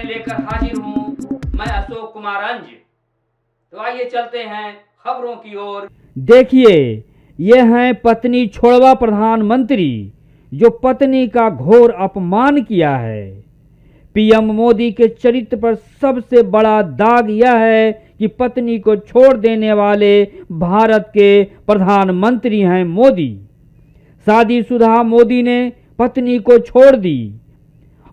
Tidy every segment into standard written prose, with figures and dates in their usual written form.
लेकर हाजिर हूँ मैं अशोक कुमार अंज। तो आइए चलते हैं खबरों की ओर। देखिए, ये हैं पत्नी छोड़वा प्रधानमंत्री जो पत्नी का घोर अपमान किया है। पीएम मोदी के चरित्र पर सबसे बड़ा दाग यह है कि पत्नी को छोड़ देने वाले भारत के प्रधानमंत्री हैं मोदी। शादीशुदा मोदी ने पत्नी को छोड़ दी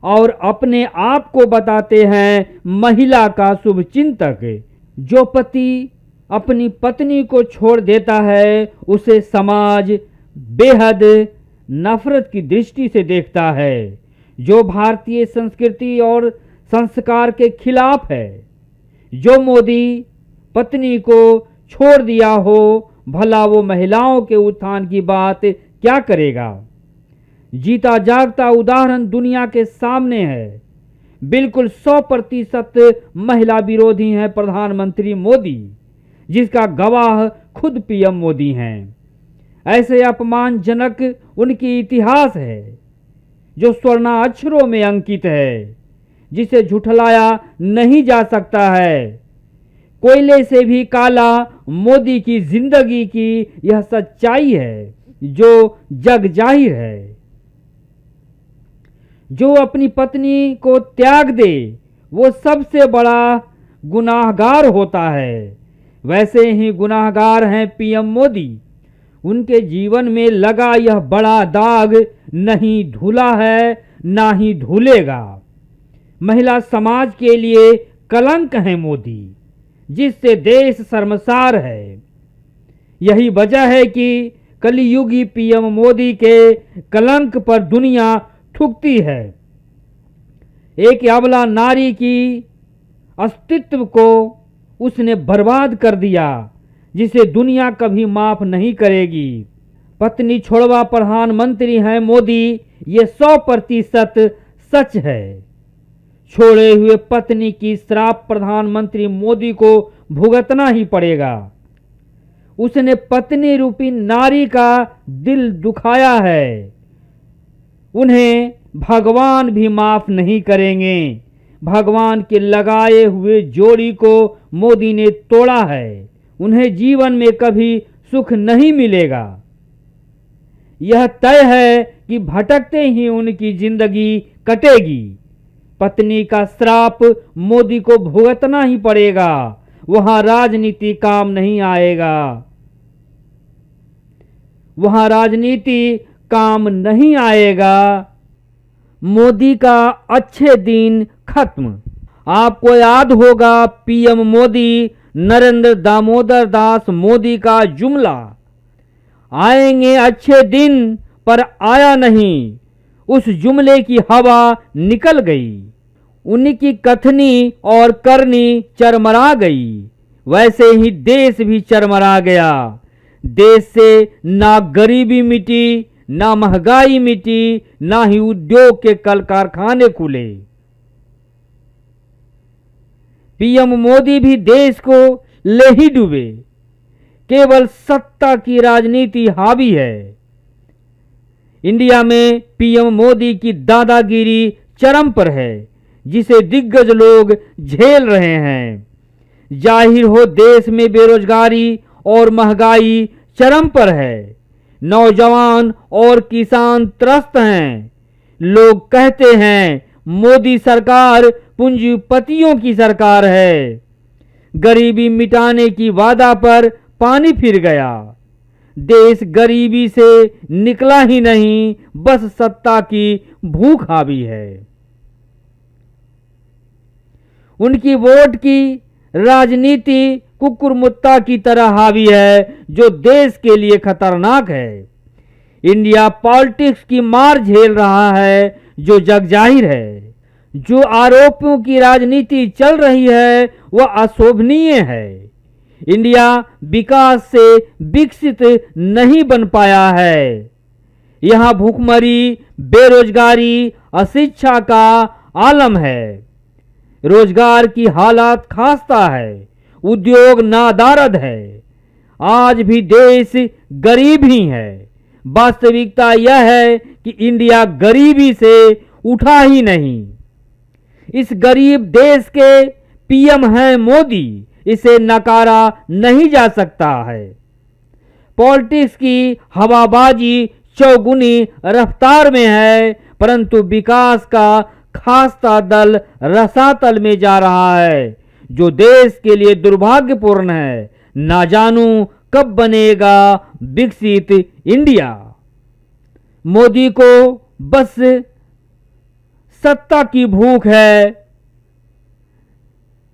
और अपने आप को बताते हैं महिला का शुभचिंतक। जो पति अपनी पत्नी को छोड़ देता है उसे समाज बेहद नफरत की दृष्टि से देखता है, जो भारतीय संस्कृति और संस्कार के खिलाफ है। जो मोदी पत्नी को छोड़ दिया हो, भला वो महिलाओं के उत्थान की बात क्या करेगा। जीता जागता उदाहरण दुनिया के सामने है। बिल्कुल 100% महिला विरोधी हैं प्रधानमंत्री मोदी, जिसका गवाह खुद पीएम मोदी हैं। ऐसे अपमानजनक उनकी इतिहास है जो स्वर्णाक्षरों में अंकित है, जिसे झुठलाया नहीं जा सकता है। कोयले से भी काला मोदी की जिंदगी की यह सच्चाई है जो जग जाहिर है। जो अपनी पत्नी को त्याग दे वो सबसे बड़ा गुनाहगार होता है। वैसे ही गुनाहगार हैं पीएम मोदी। उनके जीवन में लगा यह बड़ा दाग नहीं धुला है, ना ही धुलेगा। महिला समाज के लिए कलंक है मोदी, जिससे देश शर्मसार है। यही वजह है कि कलियुगी पीएम मोदी के कलंक पर दुनिया थूकती है। एक अबला नारी की अस्तित्व को उसने बर्बाद कर दिया, जिसे दुनिया कभी माफ नहीं करेगी। पत्नी छोड़वा प्रधानमंत्री हैं मोदी, ये 100% सच है। छोड़े हुए पत्नी की श्राप प्रधानमंत्री मोदी को भुगतना ही पड़ेगा। उसने पत्नी रूपी नारी का दिल दुखाया है। उन्हें भगवान भी माफ नहीं करेंगे। भगवान के लगाए हुए जोड़ी को मोदी ने तोड़ा है। उन्हें जीवन में कभी सुख नहीं मिलेगा। यह तय है कि भटकते ही उनकी जिंदगी कटेगी। पत्नी का श्राप मोदी को भुगतना ही पड़ेगा। वहां राजनीति काम नहीं आएगा। वहां राजनीति काम नहीं आएगा। मोदी का अच्छे दिन खत्म। आपको याद होगा पीएम मोदी नरेंद्र दामोदर दास मोदी का जुमला, आएंगे अच्छे दिन, पर आया नहीं। उस जुमले की हवा निकल गई। उनकी कथनी और करनी चरमरा गई। वैसे ही देश भी चरमरा गया। देश से ना गरीबी मिटी, ना महंगाई मिटी, ना ही उद्योग के कल कारखाने खुले। पीएम मोदी भी देश को ले ही डूबे। केवल सत्ता की राजनीति हावी है। इंडिया में पीएम मोदी की दादागिरी चरम पर है, जिसे दिग्गज लोग झेल रहे हैं। जाहिर हो देश में बेरोजगारी और महंगाई चरम पर है। नौजवान और किसान त्रस्त हैं। लोग कहते हैं मोदी सरकार पूंजीपतियों की सरकार है। गरीबी मिटाने की वादा पर पानी फिर गया। देश गरीबी से निकला ही नहीं, बस सत्ता की भूख हावी है। उनकी वोट की राजनीति कुकुरमुत्ता की तरह हावी है, जो देश के लिए खतरनाक है। इंडिया पॉलिटिक्स की मार झेल रहा है, जो जग जाहिर है। जो आरोपों की राजनीति चल रही है वह अशोभनीय है। इंडिया विकास से विकसित नहीं बन पाया है। यहाँ भूखमरी, बेरोजगारी, अशिक्षा का आलम है। रोजगार की हालत खास्ता है। उद्योग नादारद है। आज भी देश गरीब ही है। वास्तविकता यह है कि इंडिया गरीबी से उठा ही नहीं। इस गरीब देश के पीएम हैं मोदी, इसे नकारा नहीं जा सकता है। पॉलिटिक्स की हवाबाजी चौगुनी रफ्तार में है, परंतु विकास का खासा दल रसातल में जा रहा है, जो देश के लिए दुर्भाग्यपूर्ण है। ना जानूं कब बनेगा विकसित इंडिया। मोदी को बस सत्ता की भूख है।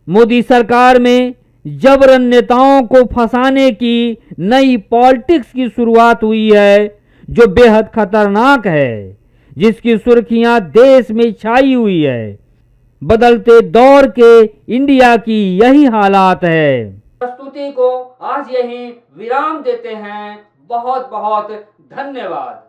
मोदी सरकार में जबरन नेताओं को फंसाने की नई पॉलिटिक्स की शुरुआत हुई है, जो बेहद खतरनाक है, जिसकी सुर्खियां देश में छाई हुई है। बदलते दौर के इंडिया की यही हालात है। प्रस्तुति को आज यहीं विराम देते हैं। बहुत बहुत धन्यवाद।